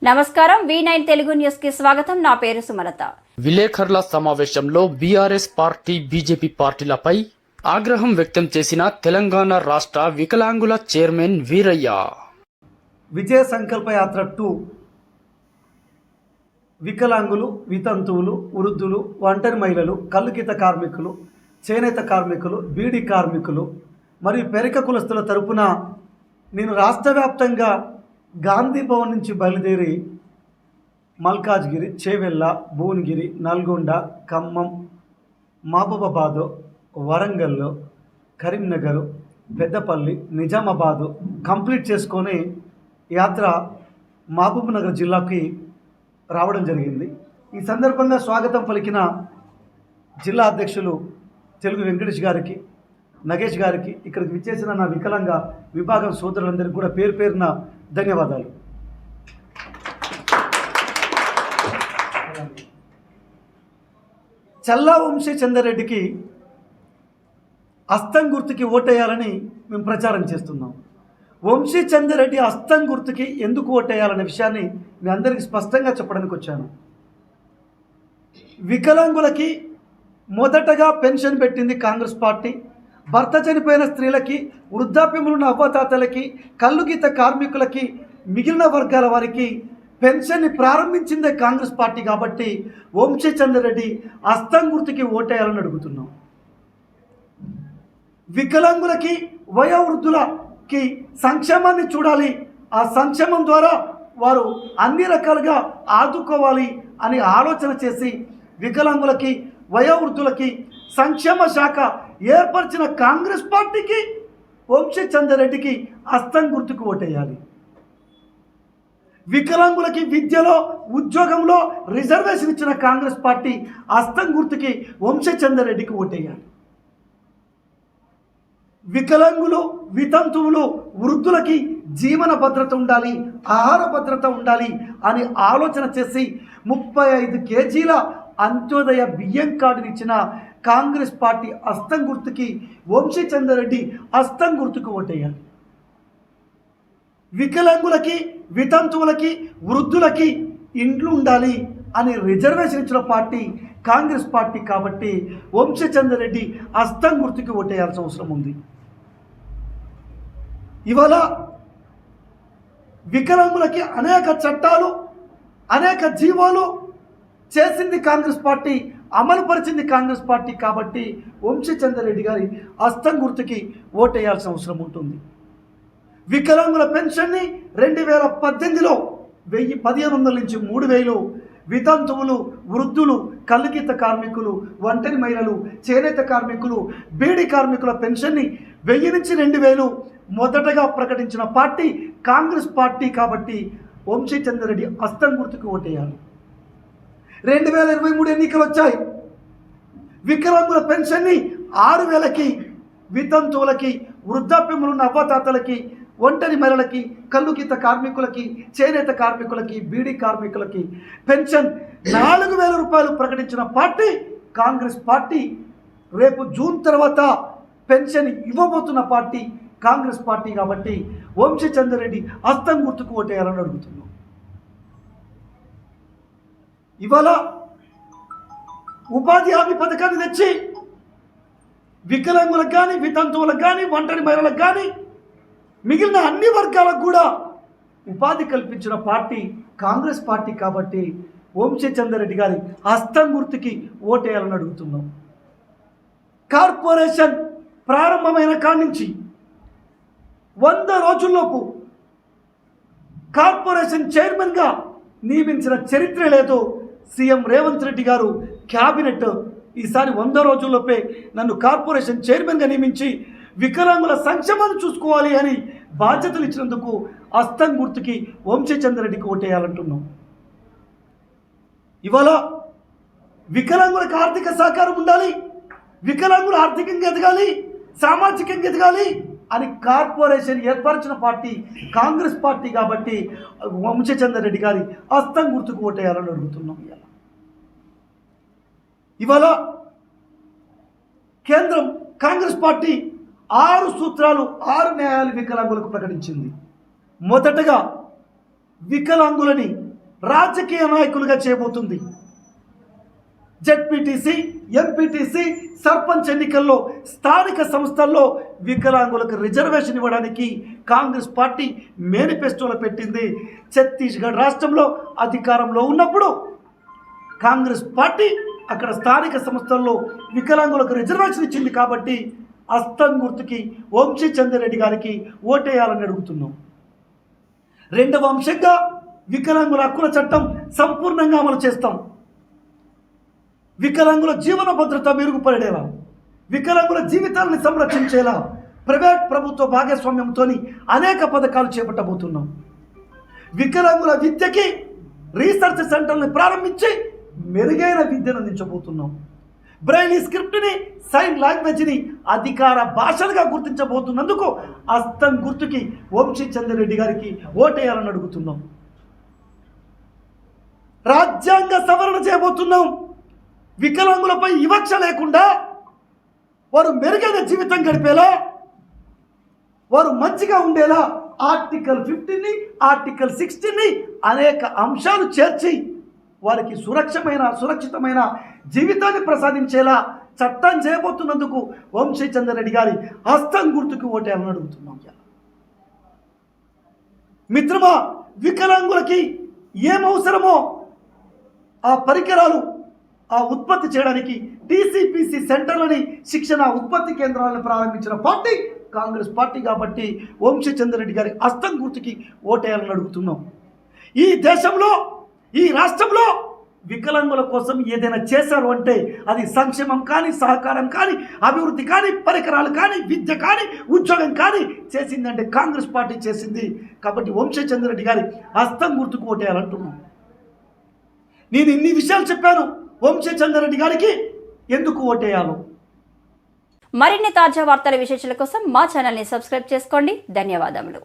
నమస్కారం V9 Telugu news కి స్వాగతం. నా పేరు సుమలత. విలేకరుల సమావేశంలో బీఆర్ఎస్ పార్టీ బీజేపీ పార్టీలపై ఆగ్రహం వ్యక్తం చేసిన తెలంగాణ రాష్ట్ర వికలాంగుల చైర్మన్ వీరయ్య. విజయ సంకల్ప యాత్ర 2 వికలాంగులు, వితంతువులు, వృద్ధులు, ఒంటరి మహిళలు, కల్లుగీత కార్మికులు, చేనేత కార్మికులు, బీడీ కార్మికులు మరియు పెరక కులస్తుల తరపున నేను రాష్ట్ర వ్యాప్తంగా గాంధీ భవన్ నుంచి బయలుదేరి మల్కాజ్గిరి, చేవెళ్ళ, భువనగిరి, నల్గొండ, ఖమ్మం, మహబూబాబాదు, వరంగల్, కరీంనగర్, పెద్దపల్లి, నిజామాబాదు కంప్లీట్ చేసుకొని యాత్ర మహబూబ్నగర్ జిల్లాకి రావడం జరిగింది. ఈ సందర్భంగా స్వాగతం పలికిన జిల్లా అధ్యక్షులు తెలుగు వెంకటేష్ గారికి, నగేష్ గారికి, ఇక్కడికి విచ్చేసిన నా వికలాంగ విభాగం సోదరులందరికీ కూడా పేరు పేరున ధన్యవాదాలు. చల్లా వంశీ చంద్రరెడ్డికి అస్తం గుర్తుకి ఓటేయాలని మేము ప్రచారం చేస్తున్నాం. వంశీ చంద్రరెడ్డి అస్తం గుర్తుకి ఎందుకు ఓటేయాలనే విషయాన్ని మీ అందరికీ స్పష్టంగా చెప్పడానికి వచ్చాను. వికలాంగులకి మొదటగా పెన్షన్ పెట్టింది కాంగ్రెస్ పార్టీ. భర్త చనిపోయిన స్త్రీలకి, వృద్ధాప్యములు ఉన్న అవ్వతాతలకి, కల్లుగీత కార్మికులకి, మిగిలిన వర్గాల వారికి పెన్షన్ని ప్రారంభించిందే కాంగ్రెస్ పార్టీ. కాబట్టి వంశీ చంద్రరెడ్డి అస్తం గుర్తుకి ఓటేయాలని అడుగుతున్నాం. వికలాంగులకి, వయోవృద్ధులకి సంక్షేమాన్ని చూడాలి, ఆ సంక్షేమం ద్వారా వారు అన్ని రకాలుగా ఆదుకోవాలి అని ఆలోచన చేసి వికలాంగులకి, వయోవృద్ధులకి సంక్షేమ శాఖ ఏర్పరిచిన కాంగ్రెస్ పార్టీకి వంశీ చంద్రరెడ్డికి అస్తం గుర్తుకు ఓటేయాలి. వికలాంగులకి విద్యలో, ఉద్యోగంలో రిజర్వేషన్ ఇచ్చిన కాంగ్రెస్ పార్టీ అస్తం గుర్తుకి వంశీ చంద్రరెడ్డికి ఓటేయాలి. వికలాంగులు, వితంతువులు, వృద్ధులకి జీవన భద్రత ఉండాలి, ఆహార భద్రత ఉండాలి అని ఆలోచన చేసి 35 కేజీల అంత్యోదయ బియ్యం కార్డుని ఇచ్చిన కాంగ్రెస్ పార్టీ అస్తం గుర్తుకి వంశీ చంద్రరెడ్డి అస్తం గుర్తుకు ఓటేయాలి. వికలాంగులకి, వితంతువులకి, వృద్ధులకి ఇండ్లు ఉండాలి అని రిజర్వేషన్ ఇచ్చిన పార్టీ కాంగ్రెస్ పార్టీ. కాబట్టి వంశీ చంద్రరెడ్డి అస్తం గుర్తుకి ఓటేయాల్సిన అవసరం ఉంది. ఇవాళ వికలాంగులకి అనేక చట్టాలు, అనేక జీవోలు చేసింది కాంగ్రెస్ పార్టీ, అమలుపరిచింది కాంగ్రెస్ పార్టీ. కాబట్టి వంశీ చంద్రరెడ్డి గారి అస్తం గుర్తుకి ఓటేయాల్సిన అవసరం ఉంటుంది. వికలాంగుల పెన్షన్ని 2018లో 1500 నుంచి 3000, వితంతువులు, వృద్ధులు, కల్లుగీత కార్మికులు, ఒంటరి మహిళలు, చేనేత కార్మికులు, బీడీ కార్మికుల పెన్షన్ని 1000 నుంచి 2000 మొదటగా ప్రకటించిన పార్టీ కాంగ్రెస్ పార్టీ. కాబట్టి వంశీ చంద్రరెడ్డి అస్తం గుర్తుకు ఓటేయాలి. 2023 ఎన్నికలు వచ్చాయి. వికలాంగుల పెన్షన్ని 6000కి, వితంతువులకి, వృద్ధాప్యములు ఉన్న అవ్వతాతలకి, ఒంటరి మహిళలకి, కల్లుగీత కార్మికులకి, చేనేత కార్మికులకి, బీడీ కార్మికులకి పెన్షన్ 4000 రూపాయలు ప్రకటించిన పార్టీ కాంగ్రెస్ పార్టీ. రేపు జూన్ తర్వాత పెన్షన్ ఇవ్వబోతున్న పార్టీ కాంగ్రెస్ పార్టీ. కాబట్టి వంశీ చంద్రరెడ్డి అస్తం గుర్తుకు ఓటేయాలని అడుగుతున్నాం. ఇవాళ ఉపాధి హామీ పథకాన్ని తెచ్చి వికలాంగులకు కానీ, వితంతువులకు కానీ, ఒంటరి మహిళలకు కానీ, మిగిలిన అన్ని వర్గాలకు కూడా ఉపాధి కల్పించిన పార్టీ కాంగ్రెస్ పార్టీ. కాబట్టి వంశీ చంద్రరెడ్డి గారి హస్తం గుర్తుకి ఓటేయాలని అడుగుతున్నాం. కార్పొరేషన్ ప్రారంభమైన కాడి నుంచి 100 రోజుల్లోపు కార్పొరేషన్ చైర్మన్గా నియమించిన చరిత్ర లేదు. సీఎం రేవంత్ రెడ్డి గారు క్యాబినెట్ ఈసారి 100 రోజుల్లోపే నన్ను కార్పొరేషన్ చైర్మన్గా నియమించి వికలాంగుల సంక్షేమాన్ని చూసుకోవాలి అని బాధ్యతలు ఇచ్చినందుకు అస్తం గుర్తుకి వంశీ చంద్రరెడ్డికి ఓటేయాలంటున్నాం. ఇవాళ వికలాంగులకు ఆర్థిక సహకారం ఉండాలి, వికలాంగులు ఆర్థికంగా ఎదగాలి, సామాజికంగా ఎదగాలి అని కార్పొరేషన్ ఏర్పరిచిన పార్టీ కాంగ్రెస్ పార్టీ. కాబట్టి వంశీ చంద్రరెడ్డి గారి అస్తం గుర్తుకు ఓటేయాలని అడుగుతున్నాం. ఇవాళ కేంద్రం కాంగ్రెస్ పార్టీ 6 సూత్రాలు, 6 న్యాయాలు వికలాంగులకు ప్రకటించింది. మొదటగా వికలాంగులని రాజకీయ నాయకులుగా చేయబోతుంది. జెడ్పీటీసీ, ఎంపీటీసీ, సర్పంచ్ ఎన్నికల్లో స్థానిక సంస్థల్లో వికలాంగులకు రిజర్వేషన్ ఇవ్వడానికి కాంగ్రెస్ పార్టీ మేనిఫెస్టోలో పెట్టింది. ఛత్తీస్గఢ్ రాష్ట్రంలో అధికారంలో ఉన్నప్పుడు కాంగ్రెస్ పార్టీ అక్కడ స్థానిక సంస్థల్లో వికలాంగులకు రిజర్వేషన్ ఇచ్చింది కాబట్టి హస్తం గుర్తుకి వంశీ చంద్రరెడ్డి గారికి ఓటేయాలని అడుగుతున్నాం. రెండవ అంశంగా వికలాంగుల హక్కుల చట్టం సంపూర్ణంగా అమలు చేస్తాం. వికలాంగుల జీవన భద్రత మెరుగుపడేలా, వికలాంగుల జీవితాలను సంరక్షించేలా ప్రైవేట్ ప్రభుత్వ భాగస్వామ్యంతో అనేక పథకాలు చేపట్టబోతున్నాం. వికలాంగుల విద్యకి రీసెర్చ్ సెంటర్ని ప్రారంభించి మెరుగైన విద్యను అందించబోతున్నాం. బ్రెయిలీ స్క్రిప్ట్ని, సైన్ లాంగ్వేజ్ని అధికార భాషలుగా గుర్తించబోతున్నందుకు హస్తం గుర్తుకి వంశీ చంద్రరెడ్డి గారికి ఓటేయాలని అడుగుతున్నాం. రాజ్యాంగ సవరణ చేయబోతున్నాం. వికలాంగులపై వివక్ష లేకుండా వారు మెరుగైన జీవితం గడిపేలా, వారు మంచిగా ఉండేలా ఆర్టికల్ 15ని, ఆర్టికల్ 16ని అనేక అంశాలు చేర్చి వారికి సురక్షితమైన జీవితాన్ని ప్రసాదించేలా చట్టం చేయబోతున్నందుకు వంశీ చంద్రరెడ్డి గారి హస్తం గుర్తుకు ఓటేయాలని అడుగుతున్నాం. మిత్రమా, వికలాంగులకి ఏమవసరమో ఆ పరికరాలు ఉత్పత్తి చేయడానికి టీసీపీసీ సెంటర్లని, శిక్షణ ఉత్పత్తి కేంద్రాలను ప్రారంభించిన పార్టీ కాంగ్రెస్ పార్టీ కాబట్టి వంశీ చంద్రరెడ్డి గారి హస్తం గుర్తుకి ఓటేయాలని అడుగుతున్నాం. ఈ దేశంలో, ఈ రాష్ట్రంలో వికలాంగుల కోసం ఏదైనా చేశారు అంటే అది సంక్షేమం కానీ, సహకారం కానీ, అభివృద్ధి కానీ, పరికరాలు కానీ, విద్య కానీ, ఉద్యోగం కానీ చేసిందంటే కాంగ్రెస్ పార్టీ చేసింది. కాబట్టి వంశీ చంద్రరెడ్డి గారి హస్తం గుర్తుకు ఓటేయాలంటున్నాం. నేను ఇన్ని విషయాలు చెప్పాను. వంశీ చంద్రరెడ్డి గారికి ఎందుకు ఓటేయాలో. మరిన్ని తాజా వార్తల విశేషాల కోసం మా ఛానల్ని సబ్స్క్రైబ్ చేసుకోండి. ధన్యవాదములు.